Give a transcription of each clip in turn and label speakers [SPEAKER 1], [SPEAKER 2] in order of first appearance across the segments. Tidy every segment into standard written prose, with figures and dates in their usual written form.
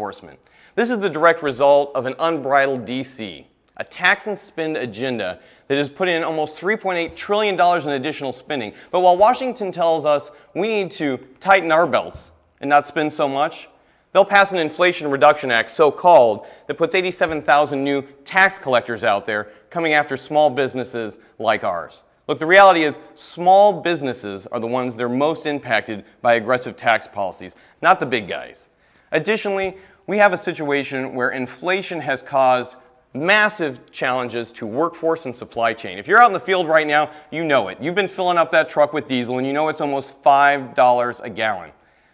[SPEAKER 1] enforcement. This is the direct result of an unbridled DC, a tax and spend agenda that has put in almost $3.8 trillion in additional spending. But while Washington tells us we need to tighten our belts and not spend so much, they'll pass an Inflation Reduction Act, so-called, that puts 87,000 new tax collectors out there coming after small businesses like ours. Look, the reality is small businesses are the ones that are most impacted by aggressive tax policies, not the big guys. Additionally, we have a situation where inflation has caused massive challenges to workforce and supply chain. If you're out in the field right now, you know it. You've been filling up that truck with diesel and you know it's almost $5 a gallon.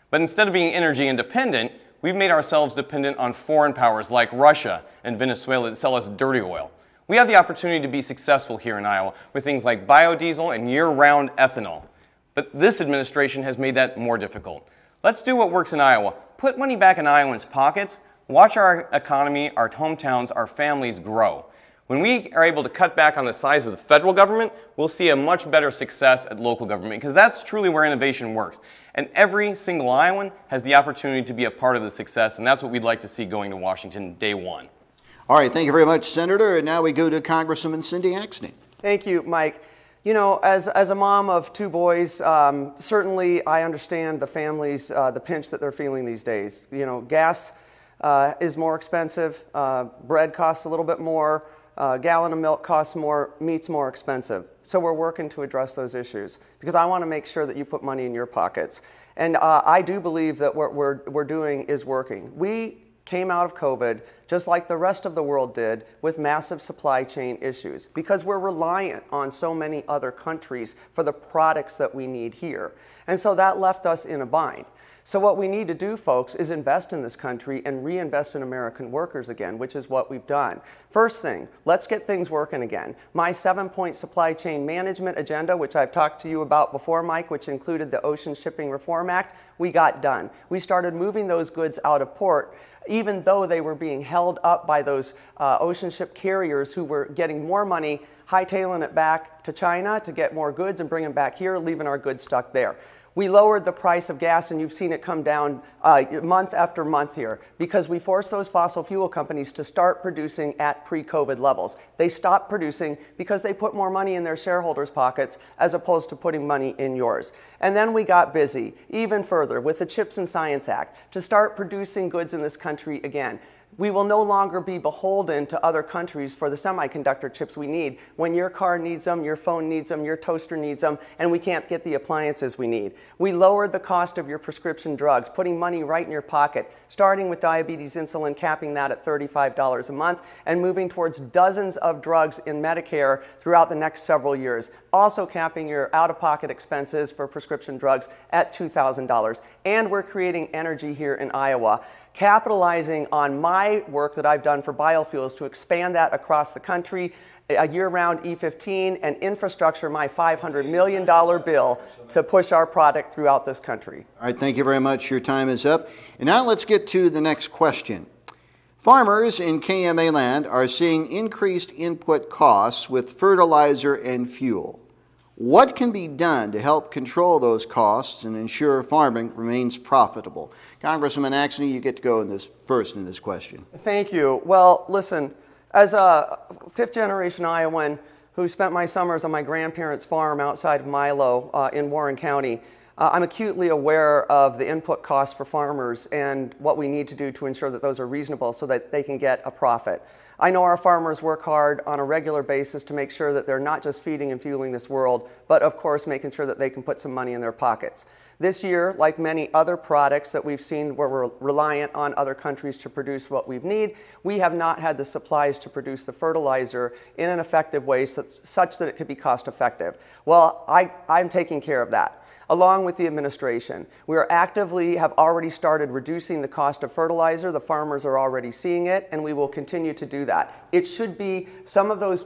[SPEAKER 1] But instead of being energy independent, we've made ourselves dependent on foreign powers like Russia and Venezuela that sell us dirty oil. We have the opportunity to be successful here in Iowa with things like biodiesel and year-round ethanol. But this administration has made that more difficult. Let's do what works in Iowa. Put money back in Iowans' pockets. Watch our economy, our hometowns, our families grow. When we are able to cut back on the size of the federal government, we'll see a much better success at local government, because that's truly where innovation works. And every single Iowan has the opportunity to be a part of the success, and that's what we'd like to see going to Washington day one.
[SPEAKER 2] All right, thank you very much, Senator. And now we go to Congresswoman Cindy Axne.
[SPEAKER 3] Thank you, Mike. You know, as a mom of two boys, certainly I understand the families, the pinch that they're feeling these days. You know, gas is more expensive, bread costs a little bit more, a gallon of milk costs more, meat's more expensive. So we're working to address those issues because I want to make sure that you put money in your pockets. And I do believe that what we're doing is working. We came out of COVID, just like the rest of the world did, with massive supply chain issues because we're reliant on so many other countries for the products that we need here. And so that left us in a bind. So what we need to do, folks, is invest in this country and reinvest in American workers again, which is what we've done. First thing, let's get things working again. My 7-point supply chain management agenda, which I've talked to you about before, Mike, which included the Ocean Shipping Reform Act, we got done. We started moving those goods out of port, even though they were being held up by those ocean ship carriers who were getting more money, hightailing it back to China to get more goods and bring them back here, leaving our goods stuck there. We lowered the price of gas, and you've seen it come down month after month here because we forced those fossil fuel companies to start producing at pre-COVID levels. They stopped producing because they put more money in their shareholders' pockets as opposed to putting money in yours. And then we got busy even further with the CHIPS and Science Act to start producing goods in this country again. We will no longer be beholden to other countries for the semiconductor chips we need. When your car needs them, your phone needs them, your toaster needs them, and we can't get the appliances we need. We lowered the cost of your prescription drugs, putting money right in your pocket, starting with diabetes insulin, capping that at $35 a month, and moving towards dozens of drugs in Medicare throughout the next several years. Also capping your out-of-pocket expenses for prescription drugs at $2,000. And we're creating energy here in Iowa, capitalizing on my work that I've done for biofuels to expand that across the country, a year-round E15, and infrastructure, my $500 million bill to push our product throughout this country.
[SPEAKER 2] All right, thank you very much. Your time is up. And now let's get to the next question. Farmers in KMA land are seeing increased input costs with fertilizer and fuel. What can be done to help control those costs and ensure farming remains profitable? Congresswoman Axne, you get to go in this first in this question.
[SPEAKER 3] Thank you. Well, listen, as a fifth-generation Iowan who spent my summers on my grandparents' farm outside of Milo in Warren County, I'm acutely aware of the input costs for farmers and what we need to do to ensure that those are reasonable so that they can get a profit. I know our farmers work hard on a regular basis to make sure that they're not just feeding and fueling this world, but of course making sure that they can put some money in their pockets. This year, like many other products that we've seen where we're reliant on other countries to produce what we need, we have not had the supplies to produce the fertilizer in an effective way such that it could be cost effective. Well, I'm taking care of that. Along with the administration, we are actively have already started reducing the cost of fertilizer. The farmers are already seeing it, and we will continue to do that. It should be some of those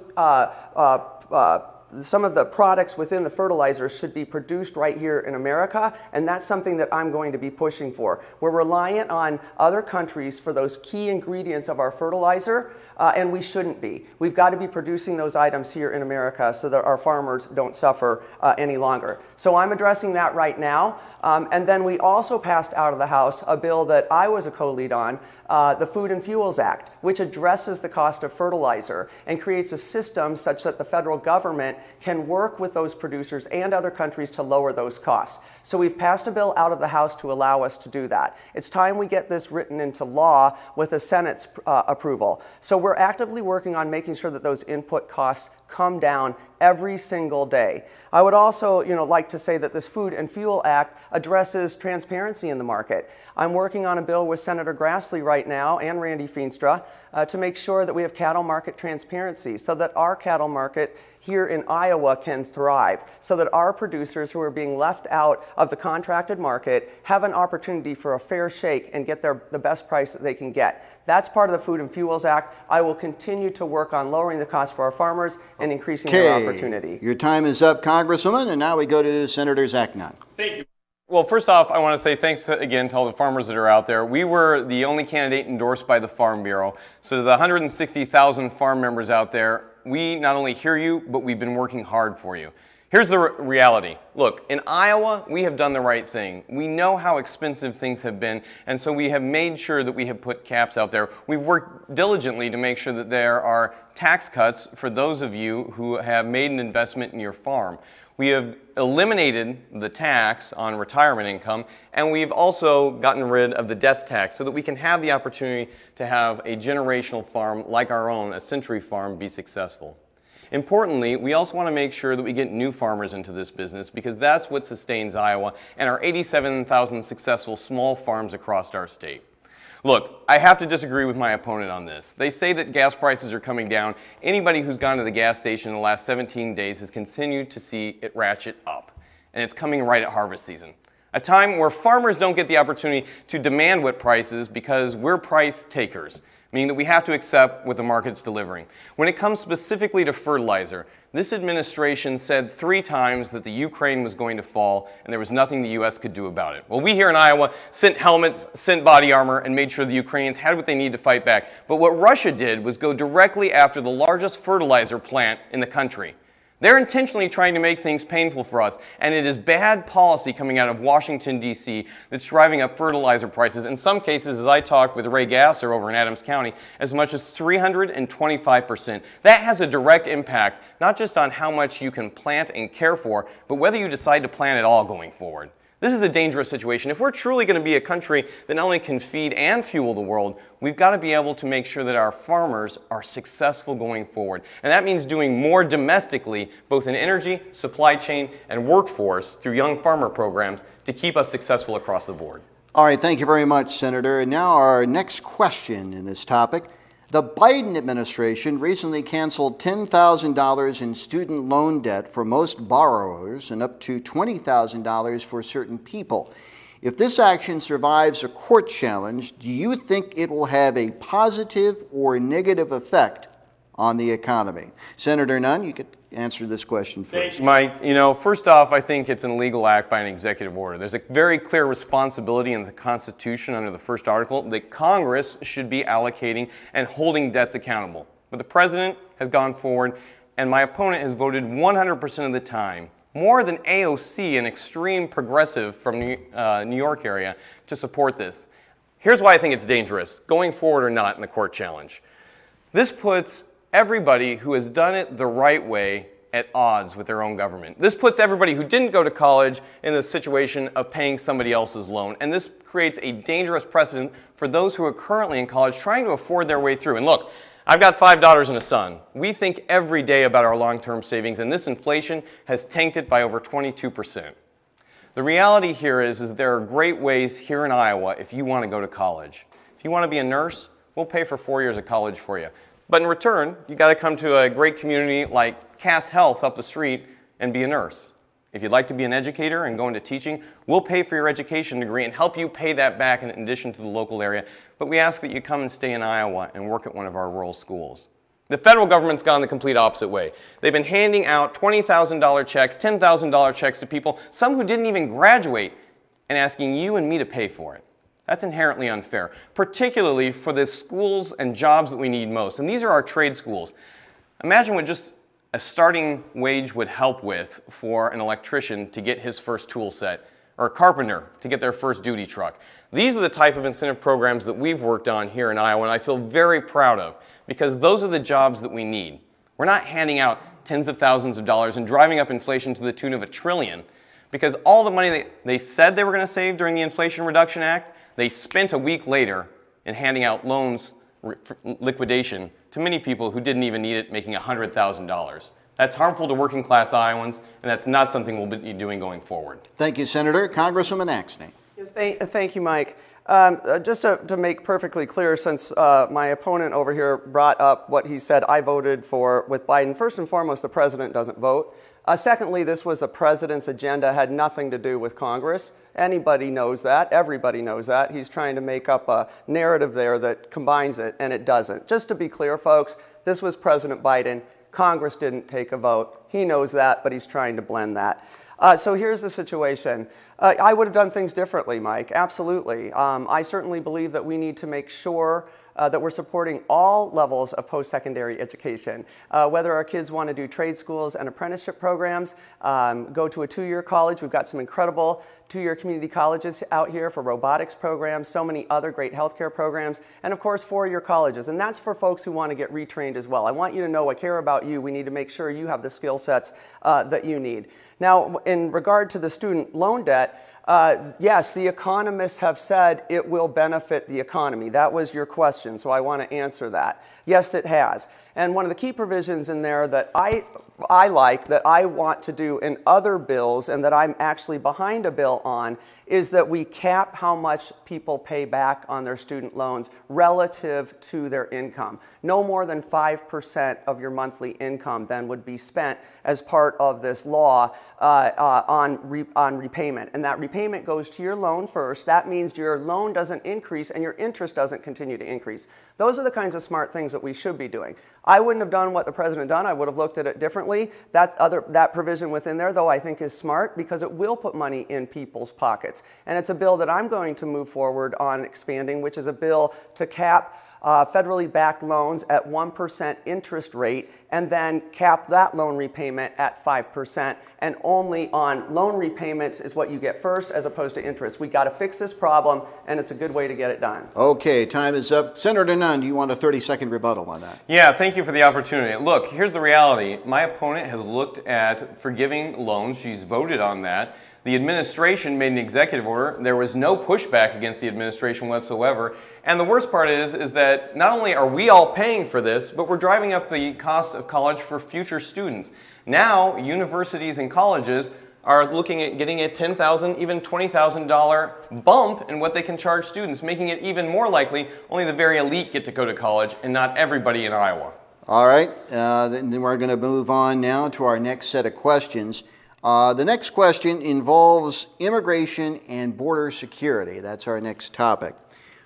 [SPEAKER 3] some of the products within the fertilizers should be produced right here in America, and that's something that I'm going to be pushing for. We're reliant on other countries for those key ingredients of our fertilizer, and we shouldn't be. We've got to be producing those items here in America so that our farmers don't suffer any longer. So I'm addressing that right now. And then we also passed out of the House a bill that I was a co-lead on, the Food and Fuels Act, which addresses the cost of fertilizer and creates a system such that the federal government can work with those producers and other countries to lower those costs. So we've passed a bill out of the House to allow us to do that. It's time we get this written into law with the Senate's approval. So we're actively working on making sure that those input costs come down every single day. I would also, like to say that this Food and Fuel Act addresses transparency in the market. I'm working on a bill with Senator Grassley right now and Randy Feenstra to make sure that we have cattle market transparency so that our cattle market here in Iowa can thrive, so that our producers who are being left out of the contracted market have an opportunity for a fair shake and get the best price that they can get. That's part of the Food and Fuels Act. I will continue to work on lowering the cost for our farmers and increasing their opportunity.
[SPEAKER 2] Your time is up, Congresswoman, and now we go to Senator Axne.
[SPEAKER 1] Thank you. Well, first off, I want to say thanks again to all the farmers that are out there. We were the only candidate endorsed by the Farm Bureau. So to the 160,000 farm members out there, we not only hear you, but we've been working hard for you. Here's the reality. Look, in Iowa, we have done the right thing. We know how expensive things have been, and so we have made sure that we have put caps out there. We've worked diligently to make sure that there are tax cuts for those of you who have made an investment in your farm. We have eliminated the tax on retirement income, and we've also gotten rid of the death tax so that we can have the opportunity to have a generational farm like our own, a century farm, be successful. Importantly, we also want to make sure that we get new farmers into this business because that's what sustains Iowa and our 87,000 successful small farms across our state. Look, I have to disagree with my opponent on this. They say that gas prices are coming down. Anybody who's gone to the gas station in the last 17 days has continued to see it ratchet up. And it's coming right at harvest season. A time where farmers don't get the opportunity to demand what prices because we're price takers, meaning that we have to accept what the market's delivering. When it comes specifically to fertilizer, this administration said 3 times that the Ukraine was going to fall and there was nothing the U.S. could do about it. Well, we here in Iowa sent helmets, sent body armor, and made sure the Ukrainians had what they needed to fight back. But what Russia did was go directly after the largest fertilizer plant in the country. They're intentionally trying to make things painful for us, and it is bad policy coming out of Washington, D.C. that's driving up fertilizer prices. In some cases, as I talked with Ray Gasser over in Adams County, as much as 325%. That has a direct impact, not just on how much you can plant and care for, but whether you decide to plant at all going forward. This is a dangerous situation. If we're truly going to be a country that not only can feed and fuel the world, we've got to be able to make sure that our farmers are successful going forward. And that means doing more domestically, both in energy, supply chain, and workforce through young farmer programs to keep us successful across the board.
[SPEAKER 2] All right, thank you very much, Senator. And now our next question in this topic. The Biden administration recently canceled $10,000 in student loan debt for most borrowers and up to $20,000 for certain people. If this action survives a court challenge, do you think it will have a positive or negative effect on the economy? Senator Nunn, you could answer this question first.
[SPEAKER 1] Thanks, Mike. First off, I think it's an illegal act by an executive order. There's a very clear responsibility in the Constitution under the first article that Congress should be allocating and holding debts accountable. But the president has gone forward, and my opponent has voted 100% of the time, more than AOC, an extreme progressive from New York area, to support this. Here's why I think it's dangerous, going forward or not in the court challenge. This puts everybody who has done it the right way at odds with their own government. This puts everybody who didn't go to college in the situation of paying somebody else's loan. And this creates a dangerous precedent for those who are currently in college trying to afford their way through. And look, I've got 5 daughters and a son. We think every day about our long-term savings, and this inflation has tanked it by over 22%. The reality here is there are great ways here in Iowa if you want to go to college. If you want to be a nurse, we'll pay for 4 years of college for you. But in return, you got to come to a great community like Cass Health up the street and be a nurse. If you'd like to be an educator and go into teaching, we'll pay for your education degree and help you pay that back in addition to the local area. But we ask that you come and stay in Iowa and work at one of our rural schools. The federal government's gone the complete opposite way. They've been handing out $20,000 checks, $10,000 checks to people, some who didn't even graduate, and asking you and me to pay for it. That's inherently unfair, particularly for the schools and jobs that we need most. And these are our trade schools. Imagine what just a starting wage would help with for an electrician to get his first tool set, or a carpenter to get their first duty truck. These are the type of incentive programs that we've worked on here in Iowa, and I feel very proud of, because those are the jobs that we need. We're not handing out tens of thousands of dollars and driving up inflation to the tune of $1 trillion, because all the money they said they were going to save during the Inflation Reduction Act, they spent a week later in handing out loans liquidation to many people who didn't even need it, making $100,000. That's harmful to working class Iowans, and that's not something we'll be doing going forward.
[SPEAKER 2] Thank you, Senator. Congresswoman Axne.
[SPEAKER 3] Yes, thank you, Mike. Just to make perfectly clear, since my opponent over here brought up what he said I voted for with Biden, first and foremost, the president doesn't vote. Secondly, this was the president's agenda, had nothing to do with Congress. Anybody knows that. Everybody knows that. He's trying to make up a narrative there that combines it, and it doesn't. Just to be clear, folks, this was President Biden. Congress didn't take a vote. He knows that, but he's trying to blend that. So here's the situation. I would have done things differently, Mike, absolutely. I certainly believe that we need to make sure that we're supporting all levels of post-secondary education. Whether our kids want to do trade schools and apprenticeship programs, go to a 2-year college. We've got some incredible 2-year community colleges out here for robotics programs, so many other great healthcare programs, and of course 4-year colleges. And that's for folks who want to get retrained as well. I want you to know I care about you. We need to make sure you have the skill sets that you need. Now, in regard to the student loan debt, yes, the economists have said it will benefit the economy. That was your question, so I want to answer that. Yes, it has. And one of the key provisions in there that I like, that I want to do in other bills, and that I'm actually behind a bill on, is that we cap how much people pay back on their student loans relative to their income. No more than 5% of your monthly income then would be spent as part of this law on repayment. And that repayment goes to your loan first. That means your loan doesn't increase and your interest doesn't continue to increase. Those are the kinds of smart things that we should be doing. I wouldn't have done what the president done. I would have looked at it differently. That provision within there, though, I think is smart because it will put money in people's pockets. And it's a bill that I'm going to move forward on expanding, which is a bill to cap federally backed loans at 1% interest rate, and then cap that loan repayment at 5%, and only on loan repayments is what you get first as opposed to interest. We got to fix this problem, and it's a good way to get it done.
[SPEAKER 2] Okay, time is up. Senator Nunn, do you want a 30-second rebuttal on that?
[SPEAKER 1] Yeah, thank you for the opportunity. Look, here's the reality. My opponent has looked at forgiving loans. She's voted on that. The administration made an executive order. There was no pushback against the administration whatsoever. And the worst part is that not only are we all paying for this, but we're driving up the cost of college for future students. Now, universities and colleges are looking at getting a $10,000, even $20,000 bump in what they can charge students, making it even more likely only the very elite get to go to college and not everybody in Iowa.
[SPEAKER 2] All right, then we're going to move on now to our next set of questions. The next question involves immigration and border security. That's our next topic.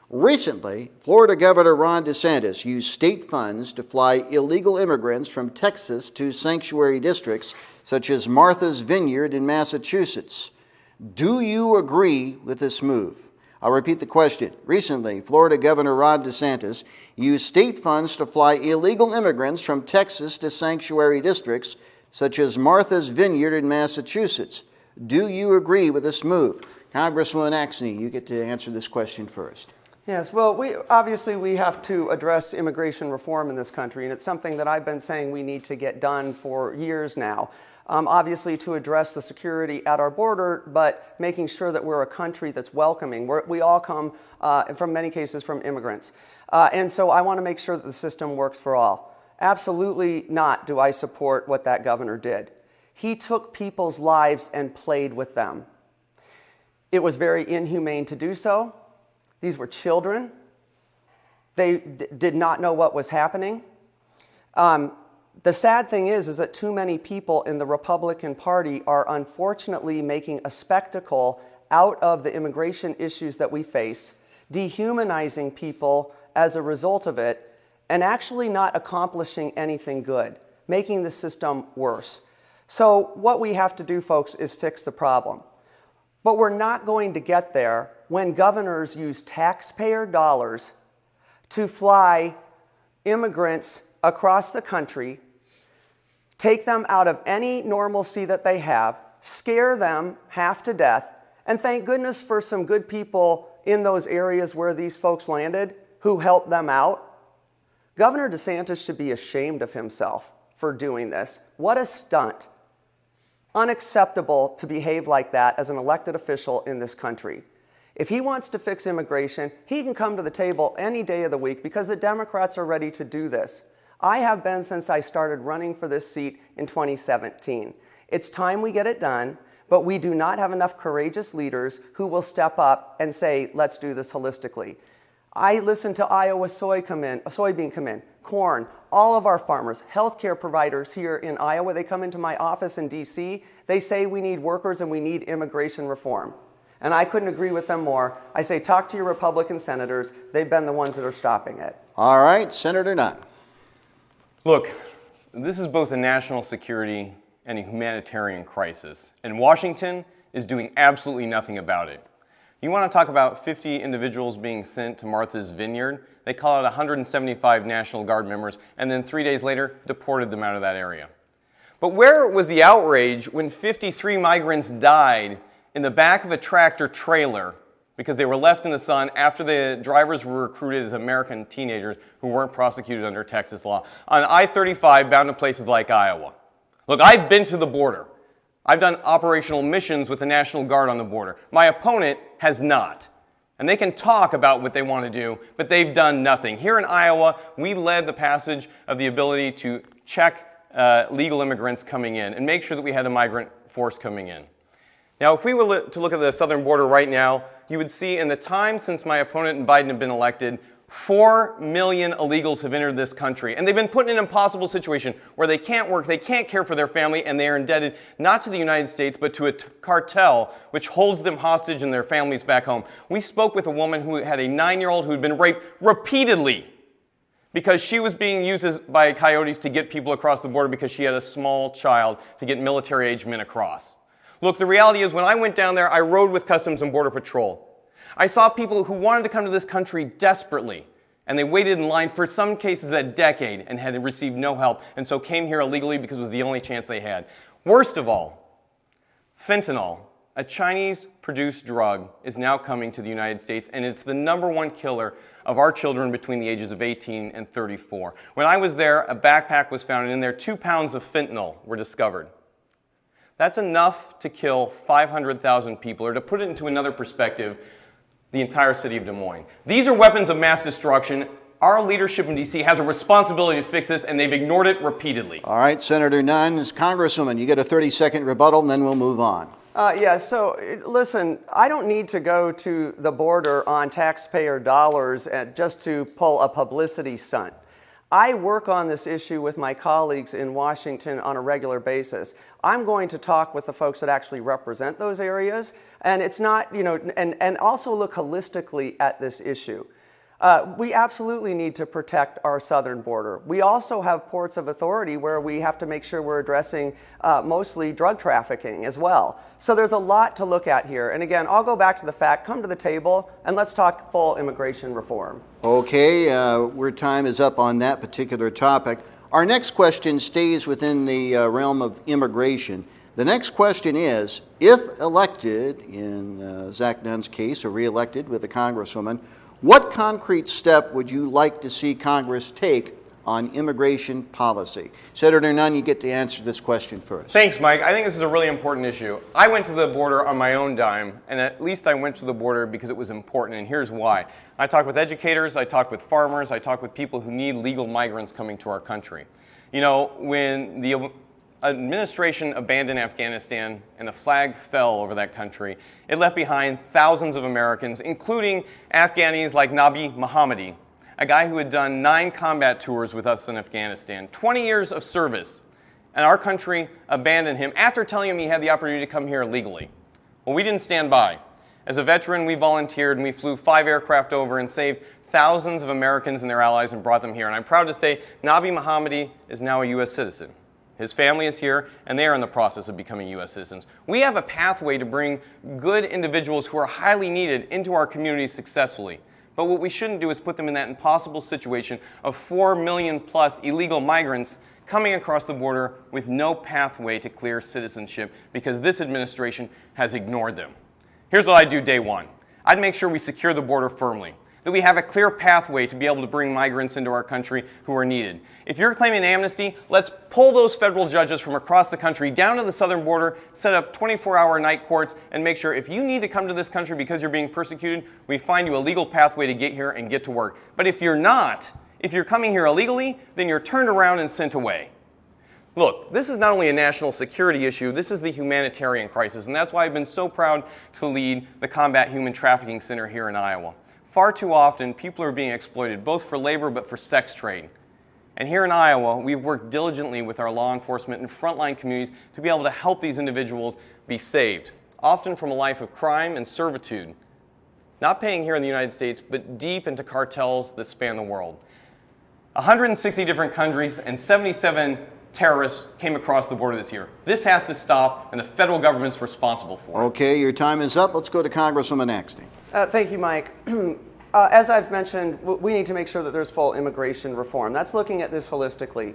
[SPEAKER 2] Recently, Florida Governor Ron DeSantis used state funds to fly illegal immigrants from Texas to sanctuary districts such as Martha's Vineyard in Massachusetts. Do you agree with this move? I'll repeat the question. Recently, Florida Governor Ron DeSantis used state funds to fly illegal immigrants from Texas to sanctuary districts such as Martha's Vineyard in Massachusetts. Do you agree with this move? Congresswoman Axne, you get to answer this question first.
[SPEAKER 3] Yes, well, obviously we have to address immigration reform in this country, and it's something that I've been saying we need to get done for years now. Obviously to address the security at our border, but making sure that we're a country that's welcoming. We all come, from many cases, from immigrants. And so I want to make sure that the system works for all. Absolutely not do I support what that governor did. He took people's lives and played with them. It was very inhumane to do so. These were children. They did not know what was happening. The sad thing is that too many people in the Republican Party are unfortunately making a spectacle out of the immigration issues that we face, dehumanizing people as a result of it, and actually not accomplishing anything good, making the system worse. So what we have to do, folks, is fix the problem. But we're not going to get there when governors use taxpayer dollars to fly immigrants across the country, take them out of any normalcy that they have, scare them half to death, and thank goodness for some good people in those areas where these folks landed who helped them out. Governor DeSantis should be ashamed of himself for doing this. What a stunt. Unacceptable to behave like that as an elected official in this country. If he wants to fix immigration, he can come to the table any day of the week because the Democrats are ready to do this. I have been since I started running for this seat in 2017. It's time we get it done, but we do not have enough courageous leaders who will step up and say, let's do this holistically. I listened to Iowa soybean come in, corn, all of our farmers, healthcare providers here in Iowa, they come into my office in DC, they say we need workers and we need immigration reform. And I couldn't agree with them more. I say, talk to your Republican senators. They've been the ones that are stopping it.
[SPEAKER 2] All right, Senator Nunn.
[SPEAKER 1] Look, this is both a national security and a humanitarian crisis, and Washington is doing absolutely nothing about it. You want to talk about 50 individuals being sent to Martha's Vineyard? They call it 175 National Guard members, and then 3 days later, deported them out of that area. But where was the outrage when 53 migrants died in the back of a tractor trailer because they were left in the sun after the drivers were recruited as American teenagers who weren't prosecuted under Texas law on I-35 bound to places like Iowa? Look, I've been to the border. I've done operational missions with the National Guard on the border. My opponent has not. And they can talk about what they want to do, but they've done nothing. Here in Iowa, we led the passage of the ability to check legal immigrants coming in and make sure that we had a migrant force coming in. Now, if we were to look at the southern border right now, you would see in the time since my opponent and Biden have been elected, 4 million illegals have entered this country, and they've been put in an impossible situation where they can't work, they can't care for their family, and they are indebted not to the United States, but to a cartel which holds them hostage and their families back home. We spoke with a woman who had a 9-year-old who had been raped repeatedly because she was being used by coyotes to get people across the border because she had a small child to get military-age men across. Look, the reality is when I went down there, I rode with Customs and Border Patrol. I saw people who wanted to come to this country desperately, and they waited in line for some cases a decade and had received no help, and so came here illegally because it was the only chance they had. Worst of all, fentanyl, a Chinese-produced drug, is now coming to the United States, and it's the #1 killer of our children between the ages of 18 and 34. When I was there, a backpack was found, and in there 2 pounds of fentanyl were discovered. That's enough to kill 500,000 people, or to put it into another perspective, the entire city of Des Moines. These are weapons of mass destruction. Our leadership in D.C. has a responsibility to fix this, and they've ignored it repeatedly.
[SPEAKER 2] All right, Senator Nunn, as Congresswoman, you get a 30-second rebuttal, and then we'll move on.
[SPEAKER 3] So listen, I don't need to go to the border on taxpayer dollars just to pull a publicity stunt. I work on this issue with my colleagues in Washington on a regular basis. I'm going to talk with the folks that actually represent those areas, and it's not, and also look holistically at this issue. We absolutely need to protect our southern border. We also have ports of authority where we have to make sure we're addressing mostly drug trafficking as well. So there's a lot to look at here. And again, I'll go back to the fact, come to the table, and let's talk full immigration reform.
[SPEAKER 2] Okay, our time is up on that particular topic. Our next question stays within the realm of immigration. The next question is, if elected, in Zach Nunn's case, or re-elected with a congresswoman, what concrete step would you like to see Congress take on immigration policy? Senator Nunn, you get to answer this question first.
[SPEAKER 1] Thanks, Mike. I think this is a really important issue. I went to the border on my own dime, and at least I went to the border because it was important, and here's why. I talked with educators, I talked with farmers, I talked with people who need legal migrants coming to our country. You know, when the administration abandoned Afghanistan and the flag fell over that country, it left behind thousands of Americans, including Afghanis like Nabi Mohammadi, a guy who had done 9 combat tours with us in Afghanistan, 20 years of service, and our country abandoned him after telling him he had the opportunity to come here illegally. Well, we didn't stand by. As a veteran, we volunteered and we flew 5 aircraft over and saved thousands of Americans and their allies and brought them here. And I'm proud to say Nabi Mohammadi is now a U.S. citizen. His family is here, and they are in the process of becoming U.S. citizens. We have a pathway to bring good individuals who are highly needed into our communities successfully. But what we shouldn't do is put them in that impossible situation of 4 million plus illegal migrants coming across the border with no pathway to clear citizenship because this administration has ignored them. Here's what I'd do day one. I'd make sure we secure the border firmly, that we have a clear pathway to be able to bring migrants into our country who are needed. If you're claiming amnesty, let's pull those federal judges from across the country down to the southern border, set up 24-hour night courts, and make sure if you need to come to this country because you're being persecuted, we find you a legal pathway to get here and get to work. But if you're not, if you're coming here illegally, then you're turned around and sent away. Look, this is not only a national security issue, this is the humanitarian crisis, and that's why I've been so proud to lead the Combat Human Trafficking Center here in Iowa. Far too often, people are being exploited, both for labor but for sex trade. And here in Iowa, we've worked diligently with our law enforcement and frontline communities to be able to help these individuals be saved, often from a life of crime and servitude. Not paying here in the United States, but deep into cartels that span the world. 160 different countries and 77 terrorists came across the border this year. This has to stop, and the federal government's responsible for it.
[SPEAKER 2] Okay, your time is up. Let's go to Congresswoman Axne.
[SPEAKER 3] Thank you, Mike. As I've mentioned, we need to make sure that there's full immigration reform. That's looking at this holistically.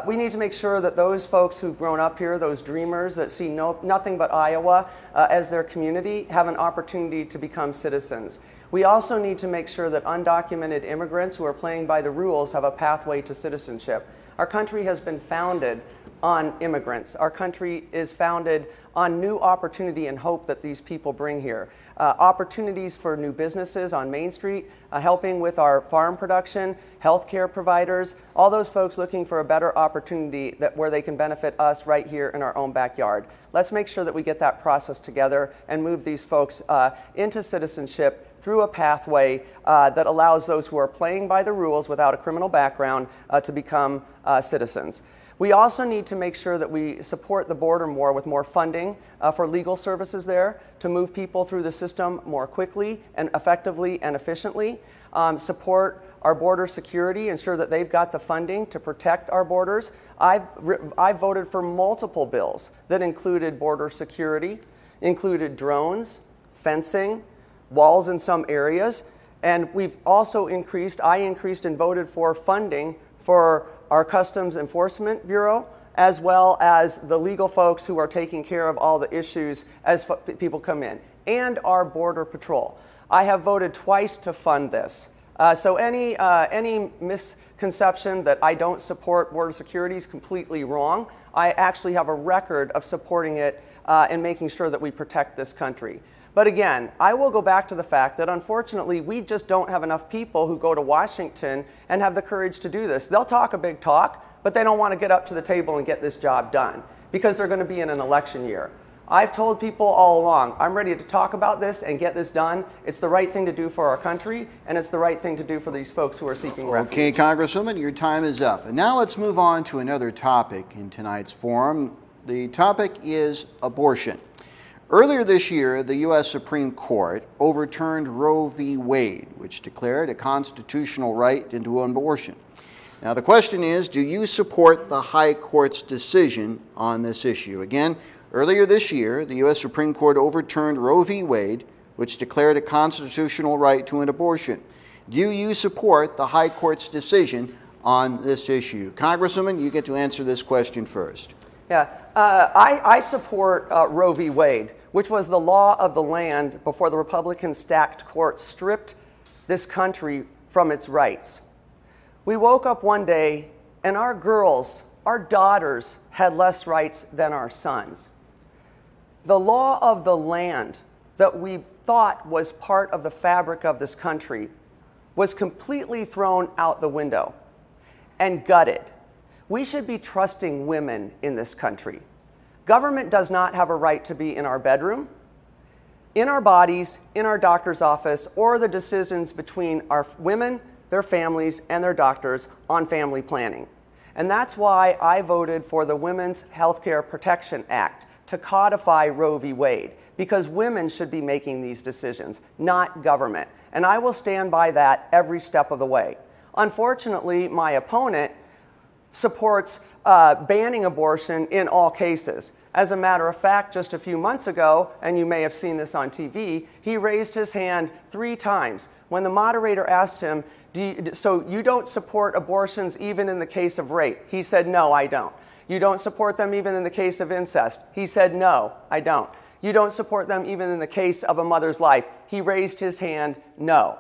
[SPEAKER 3] We need to make sure that those folks who've grown up here, those dreamers that see nothing but Iowa as their community, have an opportunity to become citizens. We also need to make sure that undocumented immigrants who are playing by the rules have a pathway to citizenship. Our country has been founded on immigrants. Our country is founded on new opportunity and hope that these people bring here. Opportunities for new businesses on Main Street, helping with our farm production, healthcare providers, all those folks looking for a better opportunity where they can benefit us right here in our own backyard. Let's make sure that we get that process together and move these folks into citizenship through a pathway that allows those who are playing by the rules without a criminal background to become citizens. We also need to make sure that we support the border more with more funding for legal services there to move people through the system more quickly and effectively and efficiently. Support our border security, ensure that they've got the funding to protect our borders. I've voted for multiple bills that included border security, included drones, fencing, walls in some areas, and we've also I increased and voted for funding for our Customs Enforcement Bureau, as well as the legal folks who are taking care of all the issues as people come in, and our Border Patrol. I have voted twice to fund this. So any misconception that I don't support border security is completely wrong. I actually have a record of supporting it and making sure that we protect this country. But again, I will go back to the fact that unfortunately we just don't have enough people who go to Washington and have the courage to do this. They'll talk a big talk, but they don't want to get up to the table and get this job done because they're going to be in an election year. I've told people all along, I'm ready to talk about this and get this done. It's the right thing to do for our country, and it's the right thing to do for these folks who are seeking refuge.
[SPEAKER 2] Okay, Congresswoman, your time is up. And now let's move on to another topic in tonight's forum. The topic is abortion. Earlier this year, the U.S. Supreme Court overturned Roe v. Wade, which declared a constitutional right into an abortion. Now, the question is, do you support the High Court's decision on this issue? Again, earlier this year, the U.S. Supreme Court overturned Roe v. Wade, which declared a constitutional right to an abortion. Do you support the High Court's decision on this issue? Congresswoman, you get to answer this question first.
[SPEAKER 3] Yeah, I support Roe v. Wade, which was the law of the land before the Republican-stacked court stripped this country from its rights. We woke up one day and our girls, our daughters, had less rights than our sons. The law of the land that we thought was part of the fabric of this country was completely thrown out the window and gutted. We should be trusting women in this country. Government does not have a right to be in our bedroom, in our bodies, in our doctor's office, or the decisions between our women, their families, and their doctors on family planning. And that's why I voted for the Women's Healthcare Protection Act to codify Roe v. Wade, because women should be making these decisions, not government. And I will stand by that every step of the way. Unfortunately, my opponent supports banning abortion in all cases. As a matter of fact, just a few months ago, and you may have seen this on TV, he raised his hand 3 times. When the moderator asked him, so you don't support abortions even in the case of rape? He said, no, I don't. You don't support them even in the case of incest? He said, no, I don't. You don't support them even in the case of a mother's life? He raised his hand, no.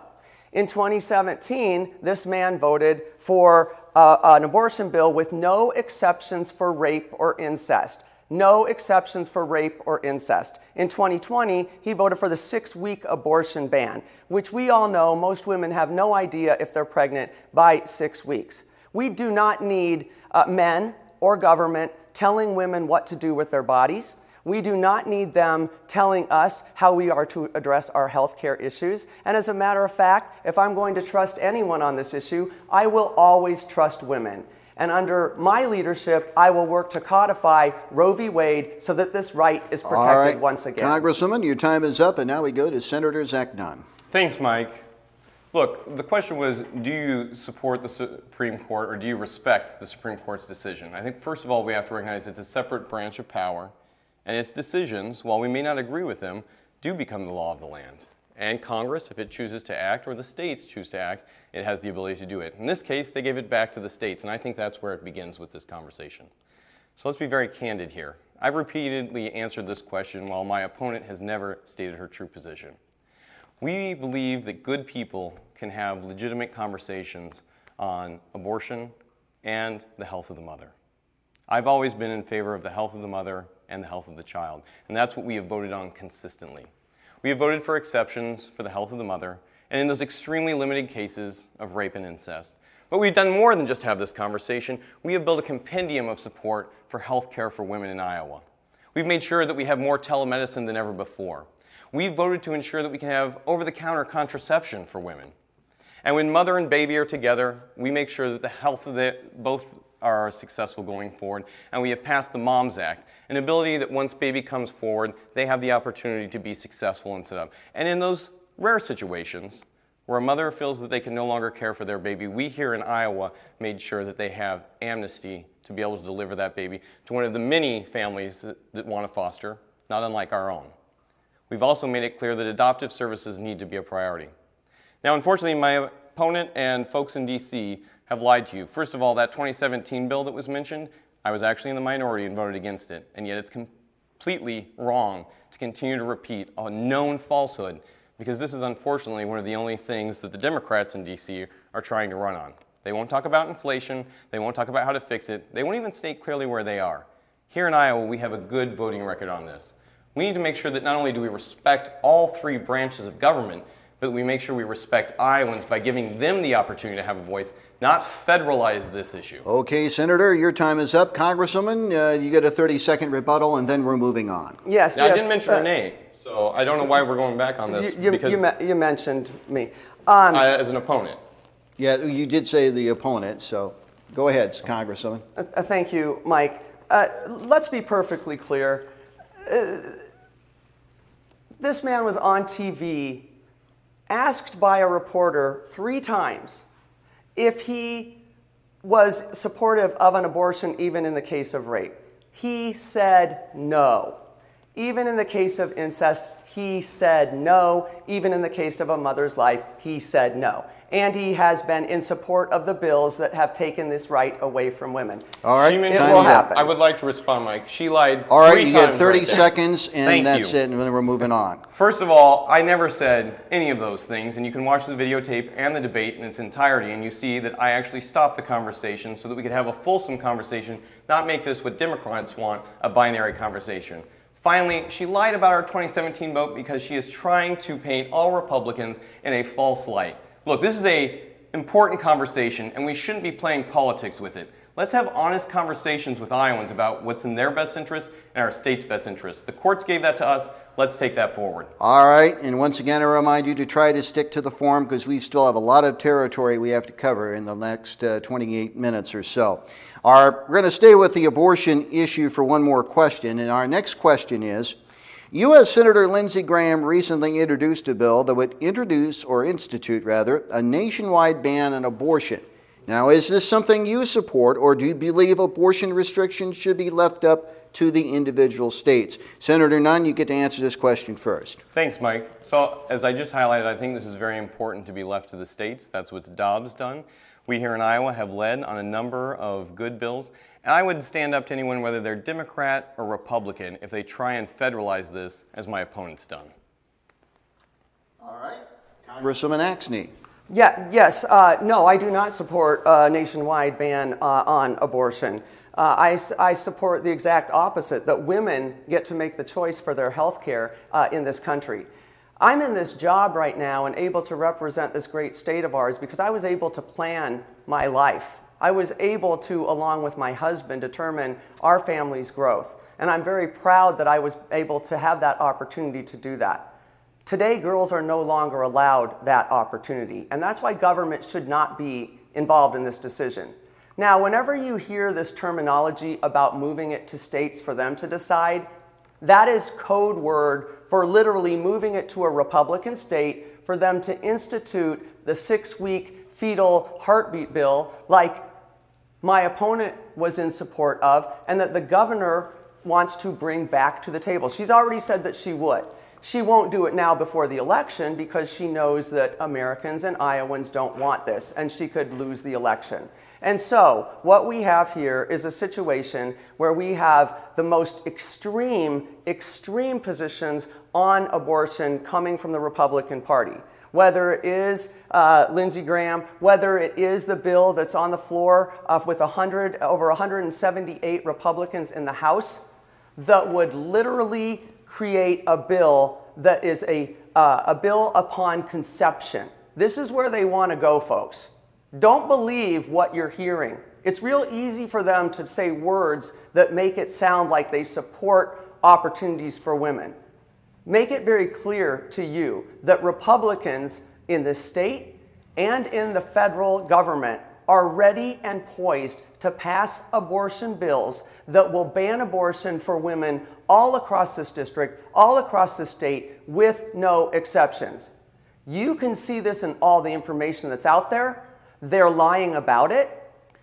[SPEAKER 3] In 2017, this man voted for an abortion bill with no exceptions for rape or incest. No exceptions for rape or incest. In 2020, he voted for the 6-week abortion ban, which we all know most women have no idea if they're pregnant by 6 weeks. We do not need men or government telling women what to do with their bodies. We do not need them telling us how we are to address our health care issues. And as a matter of fact, if I'm going to trust anyone on this issue, I will always trust women. And under my leadership, I will work to codify Roe v. Wade so that this right is protected once again.
[SPEAKER 2] Congresswoman, your time is up, and now we go to Senator Zach Nunn.
[SPEAKER 1] Thanks, Mike. Look, the question was, do you support the Supreme Court or do you respect the Supreme Court's decision? I think, first of all, we have to recognize it's a separate branch of power, and its decisions, while we may not agree with them, do become the law of the land. And Congress, if it chooses to act, or the states choose to act, it has the ability to do it. In this case, they gave it back to the states, and I think that's where it begins with this conversation. So let's be very candid here. I've repeatedly answered this question while my opponent has never stated her true position. We believe that good people can have legitimate conversations on abortion and the health of the mother. I've always been in favor of the health of the mother and the health of the child, and that's what we have voted on consistently. We have voted for exceptions for the health of the mother, and in those extremely limited cases of rape and incest. But we've done more than just have this conversation. We have built a compendium of support for health care for women in Iowa. We've made sure that we have more telemedicine than ever before. We've voted to ensure that we can have over-the-counter contraception for women. And when mother and baby are together, we make sure that the health of both are successful going forward. And we have passed the Moms Act, an ability that once baby comes forward, they have the opportunity to be successful and set up. And in those rare situations where a mother feels that they can no longer care for their baby, we here in Iowa made sure that they have amnesty to be able to deliver that baby to one of the many families that want to foster, not unlike our own. We've also made it clear that adoptive services need to be a priority. Now, unfortunately, my opponent and folks in D.C. have lied to you. First of all, that 2017 bill that was mentioned, I was actually in the minority and voted against it, and yet it's completely wrong to continue to repeat a known falsehood, because this is unfortunately one of the only things that the Democrats in D.C. are trying to run on. They won't talk about inflation, they won't talk about how to fix it, they won't even state clearly where they are. Here in Iowa, we have a good voting record on this. We need to make sure that not only do we respect all 3 branches of government, but we make sure we respect Iowans by giving them the opportunity to have a voice, not federalize this issue.
[SPEAKER 2] Okay, Senator, your time is up. Congresswoman, you get a 30-second rebuttal, and then we're moving on.
[SPEAKER 3] Yes,
[SPEAKER 1] now,
[SPEAKER 3] yes.
[SPEAKER 1] I didn't mention her name, so I don't know why we're going back on this.
[SPEAKER 3] You mentioned me.
[SPEAKER 1] As an opponent.
[SPEAKER 2] Yeah, you did say the opponent, so go ahead, Congresswoman.
[SPEAKER 3] Thank you, Mike. Let's be perfectly clear. This man was on TV, asked by a reporter 3 times if he was supportive of an abortion even in the case of rape. He said no. Even in the case of incest, he said no. Even in the case of a mother's life, he said no. And he has been in support of the bills that have taken this right away from women.
[SPEAKER 2] All right,
[SPEAKER 3] it will happen.
[SPEAKER 1] I would like to respond, Mike. She lied.
[SPEAKER 2] All right,
[SPEAKER 1] 3
[SPEAKER 2] you
[SPEAKER 1] times
[SPEAKER 2] get 30
[SPEAKER 1] right there.
[SPEAKER 2] seconds, and
[SPEAKER 1] Thank
[SPEAKER 2] that's
[SPEAKER 1] you.
[SPEAKER 2] it, and then we're moving on.
[SPEAKER 1] First of all, I never said any of those things, and you can watch the videotape and the debate in its entirety, and you see that I actually stopped the conversation so that we could have a fulsome conversation, not make this what Democrats want, a binary conversation. Finally, she lied about our 2017 vote because she is trying to paint all Republicans in a false light. Look, this is an important conversation, and we shouldn't be playing politics with it. Let's have honest conversations with Iowans about what's in their best interest and our state's best interest. The courts gave that to us. let's take that forward.
[SPEAKER 2] All right, and once again, I remind you to try to stick to the form because we still have a lot of territory we have to cover in the next 28 minutes or so. We're going to stay with the abortion issue for one more question, and our next question is, U.S. Senator Lindsey Graham recently introduced a bill that would institute a nationwide ban on abortion. Now, is this something you support, or do you believe abortion restrictions should be left up to the individual states? Senator Nunn, you get to answer this question first.
[SPEAKER 1] Thanks, Mike. So, as I just highlighted, I think this is very important to be left to the states. That's what Dobbs done. We here in Iowa have led on a number of good bills, and I would stand up to anyone, whether they're Democrat or Republican, if they try and federalize this as my opponent's done.
[SPEAKER 2] All right. Congresswoman Axne.
[SPEAKER 3] No, I do not support a nationwide ban on abortion. I support the exact opposite, that women get to make the choice for their health care in this country. I'm in this job right now and able to represent this great state of ours because I was able to plan my life. I was able to, along with my husband, determine our family's growth. And I'm very proud that I was able to have that opportunity to do that. Today, girls are no longer allowed that opportunity, and that's why government should not be involved in this decision. Now, whenever you hear this terminology about moving it to states for them to decide, that is code word for literally moving it to a Republican state for them to institute the 6-week fetal heartbeat bill like my opponent was in support of and that the governor wants to bring back to the table. She's already said that she would. She won't do it now before the election because she knows that Americans and Iowans don't want this, and she could lose the election. And so what we have here is a situation where we have the most extreme positions on abortion coming from the Republican Party. Whether it is Lindsey Graham, whether it is the bill that's on the floor with over 178 Republicans in the House, that would literally create a bill that is a bill upon conception. This is where they want to go, folks. Don't believe what you're hearing. It's real easy for them to say words that make it sound like they support opportunities for women. Make it very clear to you that Republicans in the state and in the federal government are ready and poised to pass abortion bills that will ban abortion for women all across this district, all across the state, with no exceptions. You can see this in all the information that's out there. They're lying about it,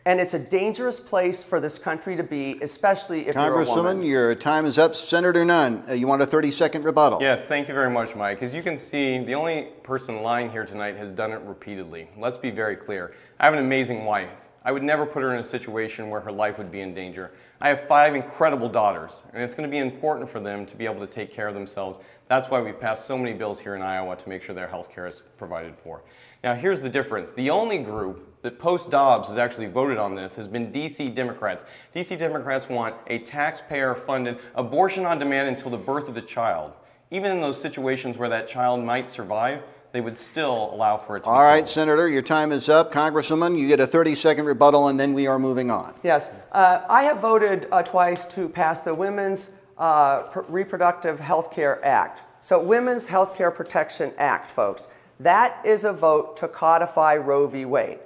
[SPEAKER 3] and it's a dangerous place for this country to be, especially if you're a woman.
[SPEAKER 2] Congresswoman, your time is up. Senator Nunn, you want a 30-second rebuttal?
[SPEAKER 1] Yes, thank you very much, Mike. As you can see, the only person lying here tonight has done it repeatedly. Let's be very clear. I have an amazing wife. I would never put her in a situation where her life would be in danger. I have 5 incredible daughters, and it's going to be important for them to be able to take care of themselves. That's why we've passed so many bills here in Iowa to make sure their health care is provided for. Now, here's the difference. The only group that post-Dobbs has actually voted on this has been D.C. Democrats. D.C. Democrats want a taxpayer-funded abortion on demand until the birth of the child. Even in those situations where that child might survive, they would still allow for it to be
[SPEAKER 2] All right,
[SPEAKER 1] killed.
[SPEAKER 2] Senator, your time is up. Congresswoman, you get a 30-second rebuttal, and then we are moving on.
[SPEAKER 3] Yes, I have voted twice to pass the Women's Reproductive Health Care Act. So Women's Health Care Protection Act, folks. That is a vote to codify Roe v. Wade.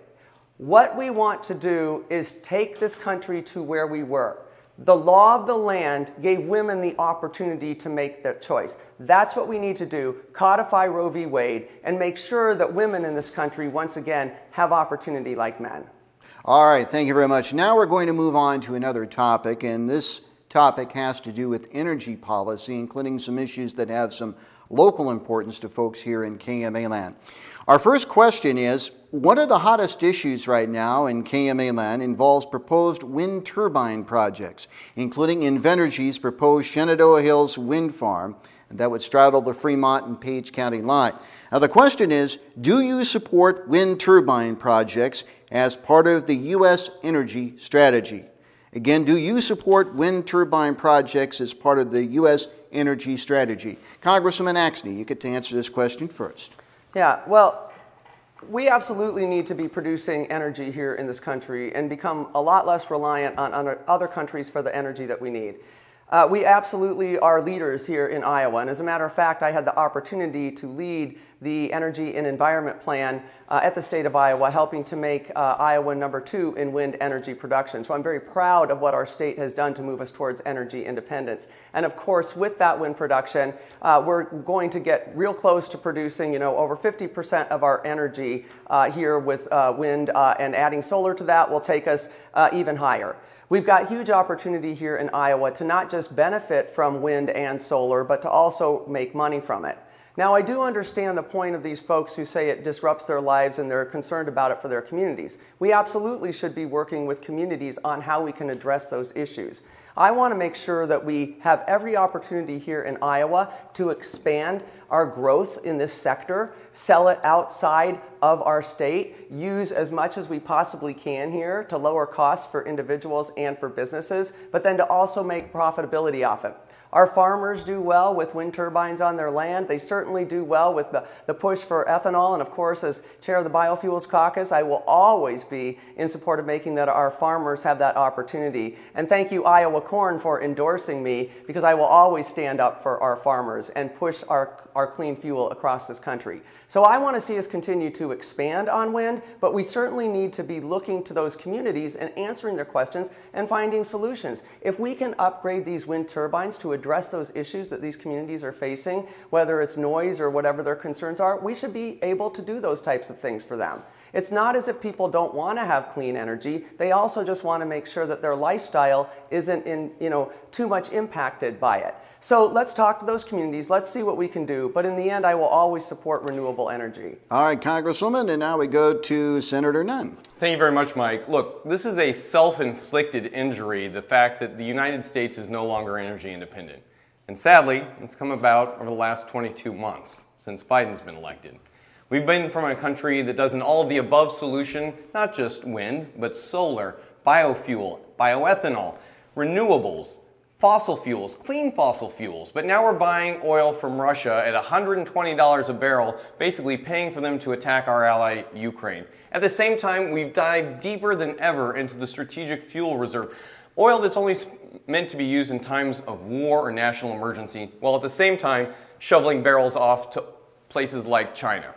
[SPEAKER 3] What we want to do is take this country to where we were. The law of the land gave women the opportunity to make their choice. That's what we need to do, codify Roe v. Wade, and make sure that women in this country, once again, have opportunity like men.
[SPEAKER 2] All right, thank you very much. Now we're going to move on to another topic, and this topic has to do with energy policy, including some issues that have some local importance to folks here in KMA land. Our first question is, one of the hottest issues right now in KMA land involves proposed wind turbine projects, including Invenergy's proposed Shenandoah Hills wind farm that would straddle the Fremont and Page County line. Now the question is, do you support wind turbine projects as part of the U.S. energy strategy? Again, do you support wind turbine projects as part of the U.S. energy strategy? Congresswoman Axne, you get to answer this question first.
[SPEAKER 3] Yeah, well, we absolutely need to be producing energy here in this country and become a lot less reliant on other countries for the energy that we need. We absolutely are leaders here in Iowa, and as a matter of fact, I had the opportunity to lead the Energy and Environment Plan at the state of Iowa, helping to make Iowa #2 in wind energy production. So I'm very proud of what our state has done to move us towards energy independence. And of course, with that wind production, we're going to get real close to producing, over 50% of our energy here with wind, and adding solar to that will take us even higher. We've got huge opportunity here in Iowa to not just benefit from wind and solar, but to also make money from it. Now, I do understand the point of these folks who say it disrupts their lives and they're concerned about it for their communities. We absolutely should be working with communities on how we can address those issues. I want to make sure that we have every opportunity here in Iowa to expand our growth in this sector, sell it outside of our state, use as much as we possibly can here to lower costs for individuals and for businesses, but then to also make profitability off it. Our farmers do well with wind turbines on their land. They certainly do well with the push for ethanol. And of course, as chair of the Biofuels Caucus, I will always be in support of making that our farmers have that opportunity. And thank you, Iowa Corn, for endorsing me, because I will always stand up for our farmers and push our clean fuel across this country. So I want to see us continue to expand on wind, but we certainly need to be looking to those communities and answering their questions and finding solutions. If we can upgrade these wind turbines to address those issues that these communities are facing, whether it's noise or whatever their concerns are, we should be able to do those types of things for them. It's not as if people don't want to have clean energy. They also just want to make sure that their lifestyle isn't too much impacted by it. So let's talk to those communities. Let's see what we can do. But in the end, I will always support renewable energy.
[SPEAKER 2] All right, Congresswoman, and now we go to Senator Nunn.
[SPEAKER 1] Thank you very much, Mike. Look, this is a self-inflicted injury, the fact that the United States is no longer energy independent. And sadly, it's come about over the last 22 months since Biden's been elected. We've been from a country that does an all-of-the-above solution, not just wind, but solar, biofuel, bioethanol, renewables, fossil fuels, clean fossil fuels. But now we're buying oil from Russia at $120 a barrel, basically paying for them to attack our ally, Ukraine. At the same time, we've dived deeper than ever into the strategic fuel reserve, oil that's only meant to be used in times of war or national emergency, while at the same time shoveling barrels off to places like China.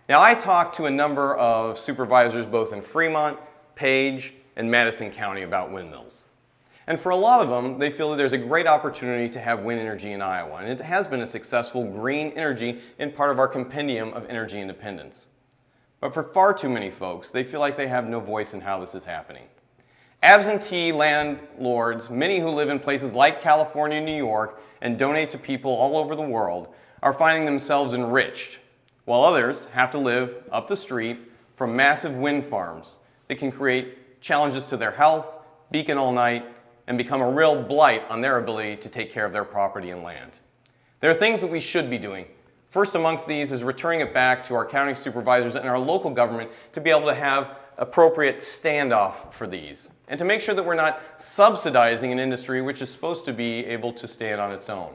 [SPEAKER 1] Now, I talked to a number of supervisors both in Fremont, Page, and Madison County about windmills. And for a lot of them, they feel that there's a great opportunity to have wind energy in Iowa, and it has been a successful green energy in part of our compendium of energy independence. But for far too many folks, they feel like they have no voice in how this is happening. Absentee landlords, many who live in places like California and New York and donate to people all over the world, are finding themselves enriched, while others have to live up the street from massive wind farms that can create challenges to their health, beacon all night, and become a real blight on their ability to take care of their property and land. There are things that we should be doing. First amongst these is returning it back to our county supervisors and our local government to be able to have appropriate standoff for these, and to make sure that we're not subsidizing an industry which is supposed to be able to stand on its own.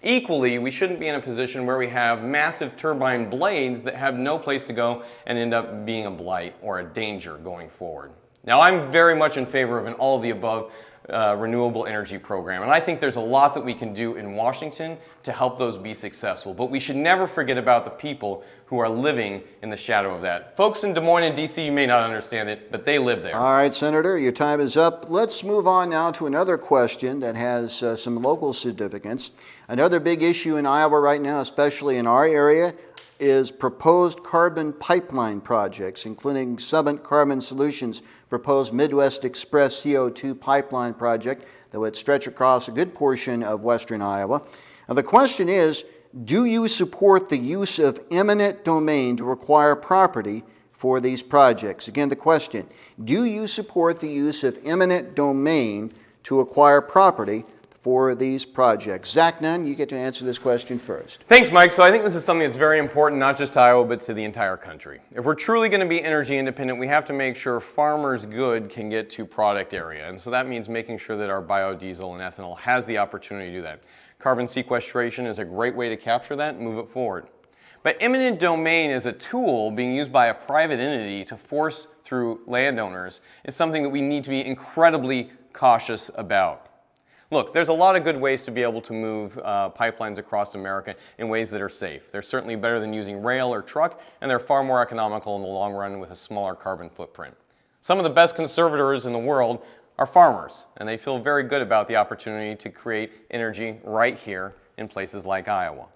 [SPEAKER 1] Equally, we shouldn't be in a position where we have massive turbine blades that have no place to go and end up being a blight or a danger going forward. Now, I'm very much in favor of an all-of-the-above renewable energy program, and I think there's a lot that we can do in Washington to help those be successful, but we should never forget about the people who are living in the shadow of that. Folks in Des Moines and DC, you may not understand it, but they live there.
[SPEAKER 2] All right, Senator, your time is up. Let's move on now to another question that has some local significance. Another big issue in Iowa right now, especially in our area, is proposed carbon pipeline projects, including Summit Carbon Solutions' proposed Midwest Express CO2 pipeline project that would stretch across a good portion of western Iowa. Now, the question is, do you support the use of eminent domain to acquire property for these projects? Again, the question, do you support the use of eminent domain to acquire property for these projects? Zach Nunn, you get to answer this question first.
[SPEAKER 1] Thanks, Mike. So I think this is something that's very important, not just to Iowa, but to the entire country. If we're truly going to be energy independent, we have to make sure farmers' good can get to product area. And so that means making sure that our biodiesel and ethanol has the opportunity to do that. Carbon sequestration is a great way to capture that and move it forward. But eminent domain as a tool being used by a private entity to force through landowners is something that we need to be incredibly cautious about. Look, there's a lot of good ways to be able to move pipelines across America in ways that are safe. They're certainly better than using rail or truck, and they're far more economical in the long run with a smaller carbon footprint. Some of the best conservators in the world are farmers, and they feel very good about the opportunity to create energy right here in places like Iowa.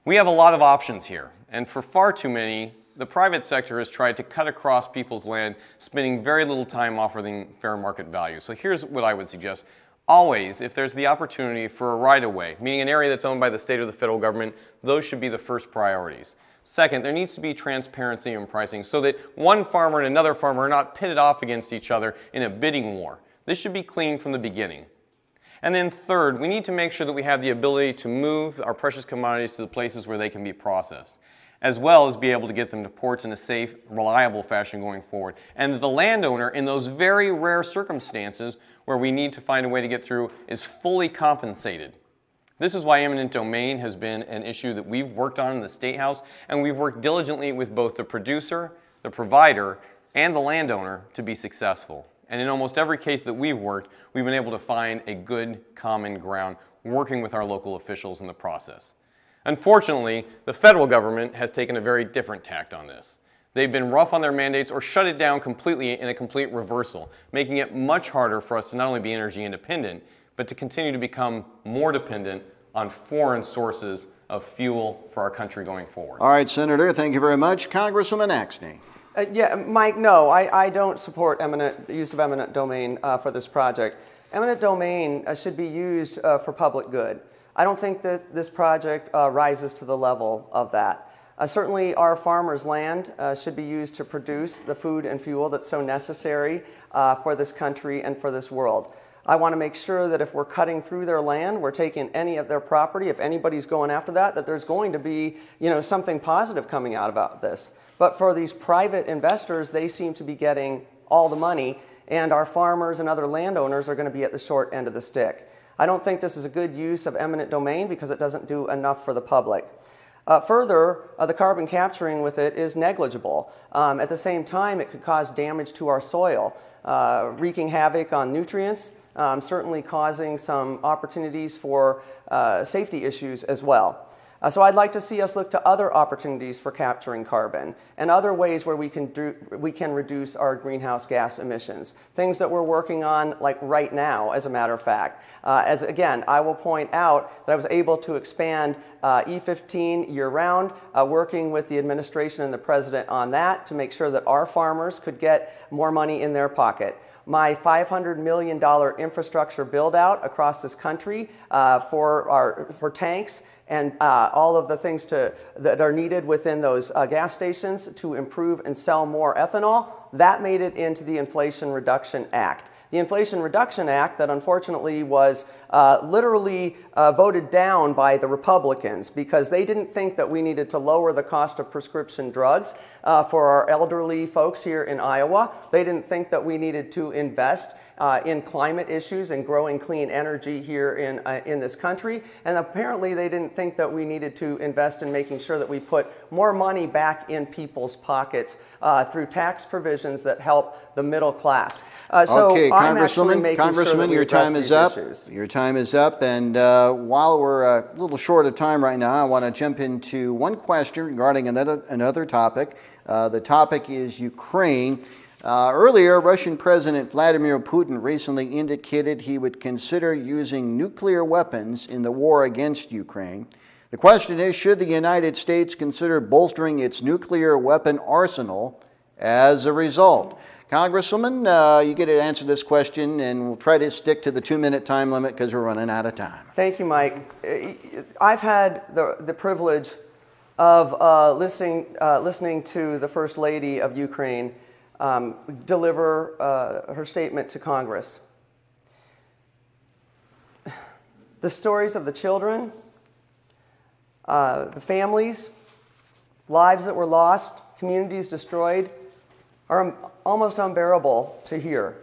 [SPEAKER 1] We have a lot of options here, and for far too many, the private sector has tried to cut across people's land, spending very little time offering fair market value. So here's what I would suggest. Always, if there's the opportunity for a right-of-way, meaning an area that's owned by the state or the federal government, those should be the first priorities. Second, there needs to be transparency in pricing so that one farmer and another farmer are not pitted off against each other in a bidding war. This should be clean from the beginning. And then third, we need to make sure that we have the ability to move our precious commodities to the places where they can be processed, as well as be able to get them to ports in a safe, reliable fashion going forward. And the landowner, in those very rare circumstances where we need to find a way to get through, is fully compensated. This is why eminent domain has been an issue that we've worked on in the State House, and we've worked diligently with both the producer, the provider, and the landowner to be successful. And in almost every case that we've worked, we've been able to find a good common ground working with our local officials in the process. Unfortunately, the federal government has taken a very different tact on this. They've been rough on their mandates or shut it down completely in a complete reversal, making it much harder for us to not only be energy independent, but to continue to become more dependent on foreign sources of fuel for our country going forward.
[SPEAKER 2] All right, Senator, thank you very much. Congresswoman Axne.
[SPEAKER 3] Yeah, Mike, no, I don't support use of eminent domain for this project. Eminent domain should be used for public good. I don't think that this project rises to the level of that. Certainly our farmers' land should be used to produce the food and fuel that's so necessary for this country and for this world. I want to make sure that if we're cutting through their land, we're taking any of their property, if anybody's going after that, that there's going to be, something positive coming out about this. But for these private investors, they seem to be getting all the money, and our farmers and other landowners are going to be at the short end of the stick. I don't think this is a good use of eminent domain because it doesn't do enough for the public. Further, the carbon capturing with it is negligible. At the same time, it could cause damage to our soil, wreaking havoc on nutrients, certainly causing some opportunities for safety issues as well. So I'd like to see us look to other opportunities for capturing carbon and other ways where we can reduce our greenhouse gas emissions. Things that we're working on like right now, as a matter of fact. As again, I will point out that I was able to expand E15 year-round, working with the administration and the president on that to make sure that our farmers could get more money in their pocket. My $500 million infrastructure build-out across this country for tanks and all of the things that are needed within those gas stations to improve and sell more ethanol, that made it into the Inflation Reduction Act. The Inflation Reduction Act that unfortunately was literally voted down by the Republicans because they didn't think that we needed to lower the cost of prescription drugs for our elderly folks here in Iowa. They didn't think that we needed to invest in climate issues and growing clean energy here in this country. And apparently they didn't think that we needed to invest in making sure that we put more money back in people's pockets through tax provisions that help the middle class.
[SPEAKER 2] Okay,
[SPEAKER 3] Congresswoman,
[SPEAKER 2] sure your time is up. Your time is up, and while we're a little short of time right now, I want to jump into one question regarding another topic. The topic is Ukraine. Earlier, Russian President Vladimir Putin recently indicated he would consider using nuclear weapons in the war against Ukraine. The question is, should the United States consider bolstering its nuclear weapon arsenal as a result? Congresswoman, you get to answer this question, and we'll try to stick to the 2-minute time limit because we're running out of time.
[SPEAKER 3] Thank you, Mike. I've had the privilege of listening to the First Lady of Ukraine deliver her statement to Congress. The stories of the children, the families, lives that were lost, communities destroyed, are almost unbearable to hear.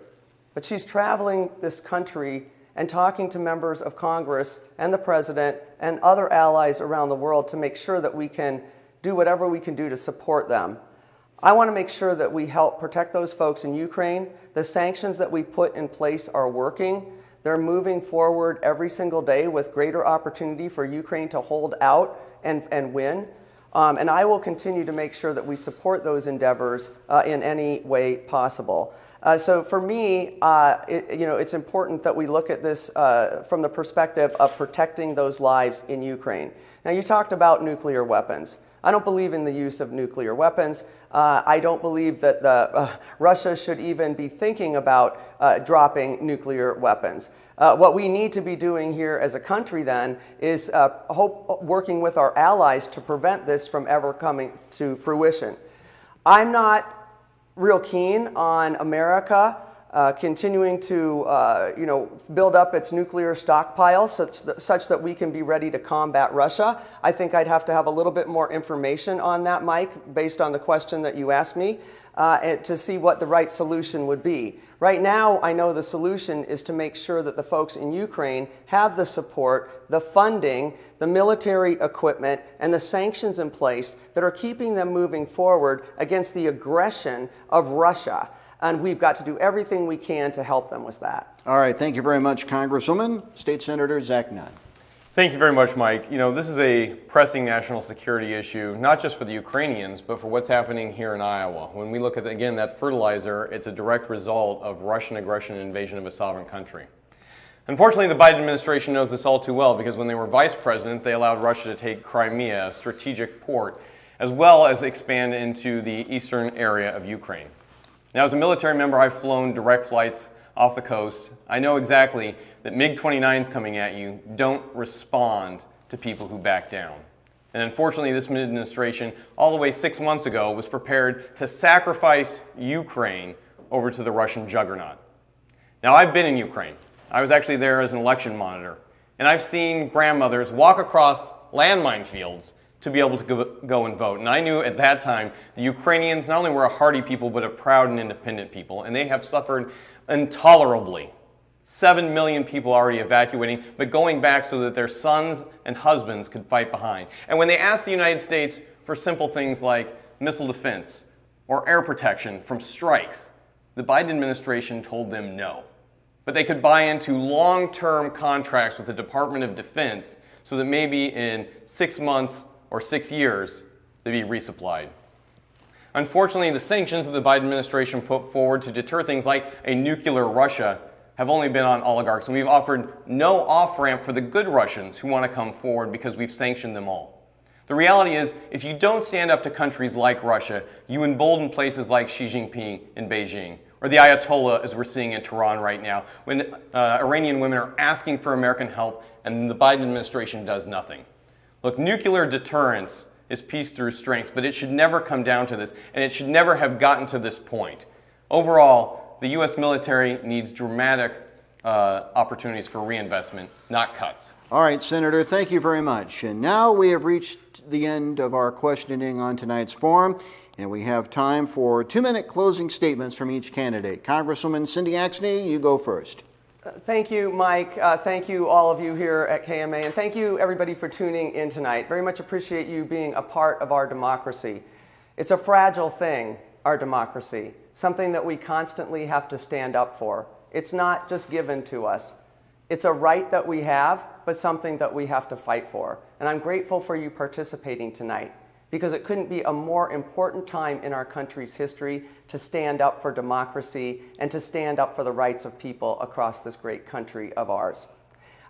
[SPEAKER 3] But she's traveling this country and talking to members of Congress and the president and other allies around the world to make sure that we can do whatever we can do to support them. I want to make sure that we help protect those folks in Ukraine. The sanctions that we put in place are working. They're moving forward every single day with greater opportunity for Ukraine to hold out and win. And I will continue to make sure that we support those endeavors in any way possible. So for me, it's important that we look at this from the perspective of protecting those lives in Ukraine. Now, you talked about nuclear weapons. I don't believe in the use of nuclear weapons. I don't believe that Russia should even be thinking about dropping nuclear weapons. What we need to be doing here as a country then is working with our allies to prevent this from ever coming to fruition. I'm not real keen on America continuing to build up its nuclear stockpile such that we can be ready to combat Russia. I think I'd have to have a little bit more information on that, Mike, based on the question that you asked me, to see what the right solution would be. Right now, I know the solution is to make sure that the folks in Ukraine have the support, the funding, the military equipment, and the sanctions in place that are keeping them moving forward against the aggression of Russia. And we've got to do everything we can to help them with that.
[SPEAKER 2] All right, thank you very much, Congresswoman. State Senator Zach Nunn.
[SPEAKER 1] Thank you very much, Mike. You know, this is a pressing national security issue, not just for the Ukrainians, but for what's happening here in Iowa. When we look at, again, that fertilizer, it's a direct result of Russian aggression and invasion of a sovereign country. Unfortunately, the Biden administration knows this all too well, because when they were vice president, they allowed Russia to take Crimea, a strategic port, as well as expand into the eastern area of Ukraine. Now, as a military member, I've flown direct flights off the coast. I know exactly that MiG-29s coming at you don't respond to people who back down. And unfortunately, this administration, all the way 6 months ago, was prepared to sacrifice Ukraine over to the Russian juggernaut. Now, I've been in Ukraine. I was actually there as an election monitor. And I've seen grandmothers walk across landmine fields to be able to go and vote. And I knew at that time the Ukrainians not only were a hardy people, but a proud and independent people. And they have suffered intolerably. 7 million people already evacuating, but going back so that their sons and husbands could fight behind. And when they asked the United States for simple things like missile defense or air protection from strikes, the Biden administration told them no. But they could buy into long-term contracts with the Department of Defense so that maybe in 6 months or 6 years, they'd be resupplied. Unfortunately, the sanctions that the Biden administration put forward to deter things like a nuclear Russia have only been on oligarchs, and we've offered no off-ramp for the good Russians who want to come forward because we've sanctioned them all. The reality is, if you don't stand up to countries like Russia, you embolden places like Xi Jinping in Beijing, or the Ayatollah, as we're seeing in Tehran right now, when Iranian women are asking for American help and the Biden administration does nothing. Look, nuclear deterrence is peace through strength, but it should never come down to this, and it should never have gotten to this point. Overall, the U.S. military needs dramatic opportunities for reinvestment, not cuts.
[SPEAKER 2] All right, Senator, thank you very much. And now we have reached the end of our questioning on tonight's forum, and we have time for 2-minute closing statements from each candidate. Congresswoman Cindy Axne, you go first.
[SPEAKER 3] Thank you, Mike. Thank you, all of you here at KMA, and thank you, everybody, for tuning in tonight. Very much appreciate you being a part of our democracy. It's a fragile thing, our democracy, something that we constantly have to stand up for. It's not just given to us. It's a right that we have, but something that we have to fight for. And I'm grateful for you participating tonight, because it couldn't be a more important time in our country's history to stand up for democracy and to stand up for the rights of people across this great country of ours.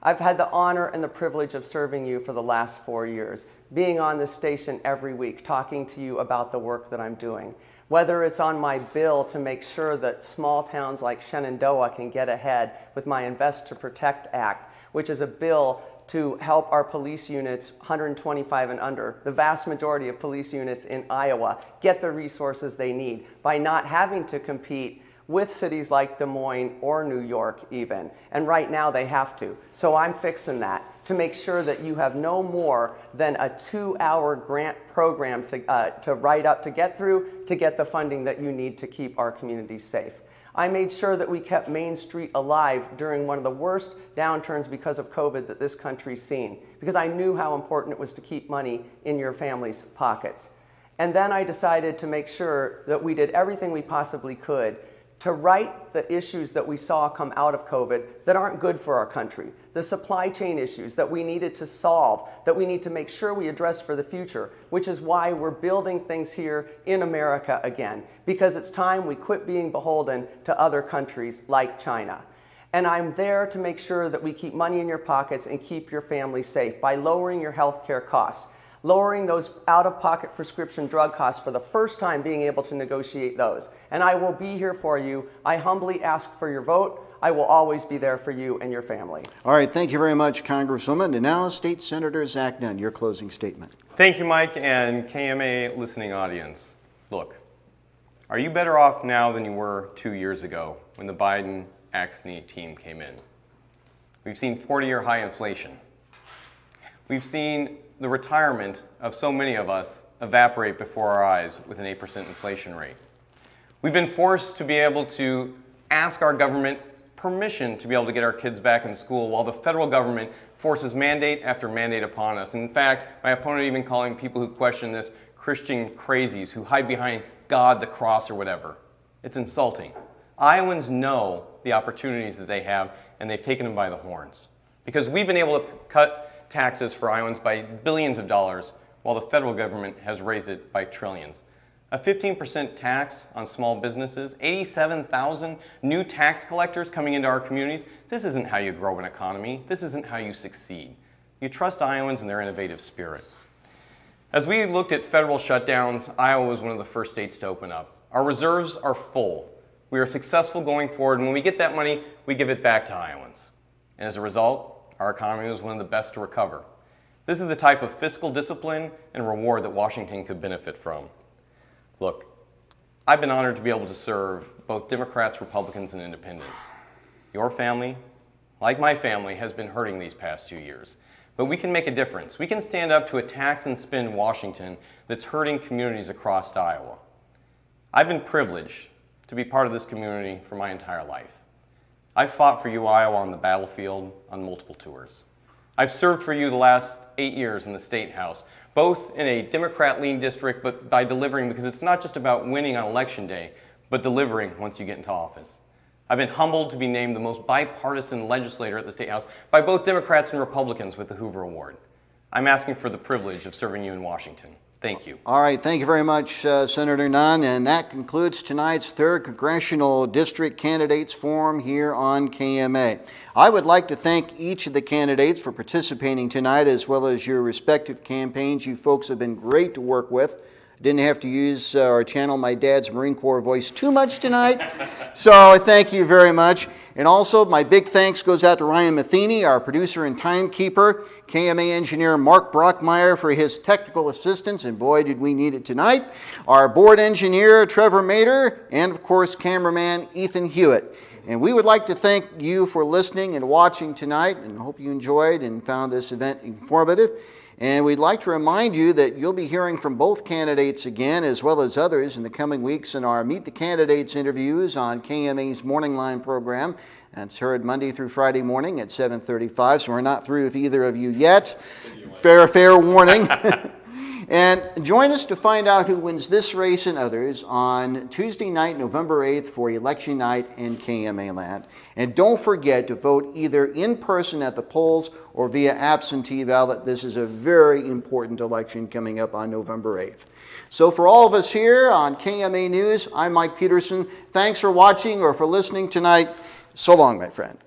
[SPEAKER 3] I've had the honor and the privilege of serving you for the last 4 years, being on this station every week, talking to you about the work that I'm doing. Whether it's on my bill to make sure that small towns like Shenandoah can get ahead with my Invest to Protect Act, which is a bill to help our police units, 125 and under, the vast majority of police units in Iowa, get the resources they need by not having to compete with cities like Des Moines or New York even. And right now they have to. So I'm fixing that to make sure that you have no more than a 2-hour grant program to write up, to get through, to get the funding that you need to keep our communities safe. I made sure that we kept Main Street alive during one of the worst downturns because of COVID that this country's seen, because I knew how important it was to keep money in your family's pockets. And then I decided to make sure that we did everything we possibly could to right the issues that we saw come out of COVID that aren't good for our country. The supply chain issues that we needed to solve, that we need to make sure we address for the future, which is why we're building things here in America again, because it's time we quit being beholden to other countries like China. And I'm there to make sure that we keep money in your pockets and keep your family safe by lowering your health care costs, lowering those out-of-pocket prescription drug costs for the first time, being able to negotiate those. And I will be here for you. I humbly ask for your vote. I will always be there for you and your family.
[SPEAKER 2] All right, thank you very much, Congresswoman. And now State Senator Zach Nunn, your closing statement.
[SPEAKER 1] Thank you, Mike, and KMA listening audience. Look, are you better off now than you were 2 years ago when the Biden-Axne team came in? We've seen 40-year high inflation. We've seen the retirement of so many of us evaporate before our eyes with an 8% inflation rate. We've been forced to be able to ask our government permission to be able to get our kids back in school while the federal government forces mandate after mandate upon us. In fact, my opponent even calling people who question this Christian crazies who hide behind God, the cross, or whatever. It's insulting. Iowans know the opportunities that they have, and they've taken them by the horns. Because we've been able to cut taxes for Iowans by billions of dollars, while the federal government has raised it by trillions. A 15% tax on small businesses, 87,000 new tax collectors coming into our communities. This isn't how you grow an economy. This isn't how you succeed. You trust Iowans and their innovative spirit. As we looked at federal shutdowns, Iowa was one of the first states to open up. Our reserves are full. We are successful going forward, and when we get that money, we give it back to Iowans. And as a result, our economy was one of the best to recover. This is the type of fiscal discipline and reward that Washington could benefit from. Look, I've been honored to be able to serve both Democrats, Republicans, and independents. Your family, like my family, has been hurting these past 2 years. But we can make a difference. We can stand up to a tax and spend Washington that's hurting communities across Iowa. I've been privileged to be part of this community for my entire life. I've fought for you, Iowa, on the battlefield on multiple tours. I've served for you the last 8 years in the State House, both in a Democrat-lean district, but by delivering, because it's not just about winning on Election Day, but delivering once you get into office. I've been humbled to be named the most bipartisan legislator at the State House by both Democrats and Republicans with the Hoover Award. I'm asking for the privilege of serving you in Washington. Thank you.
[SPEAKER 2] All right, thank you very much, Senator Nunn. And that concludes tonight's 3rd Congressional District Candidates Forum here on KMA. I would like to thank each of the candidates for participating tonight, as well as your respective campaigns. You folks have been great to work with. Didn't have to use or channel my dad's Marine Corps voice too much tonight. So thank you very much. And also, my big thanks goes out to Ryan Matheny, our producer and timekeeper, KMA engineer Mark Brockmeyer for his technical assistance, and boy, did we need it tonight, our board engineer Trevor Mader, and of course, cameraman Ethan Hewitt. And we would like to thank you for listening and watching tonight, and hope you enjoyed and found this event informative. And we'd like to remind you that you'll be hearing from both candidates again, as well as others in the coming weeks in our Meet the Candidates interviews on KMA's Morning Line program. That's heard Monday through Friday morning at 7:35, so we're not through with either of you yet. Fair warning. And join us to find out who wins this race and others on Tuesday night, November 8th for Election Night in KMA Land. And don't forget to vote either in person at the polls or via absentee ballot. This is a very important election coming up on November 8th. So for all of us here on KMA News, I'm Mike Peterson. Thanks for watching or for listening tonight. So long, my friend.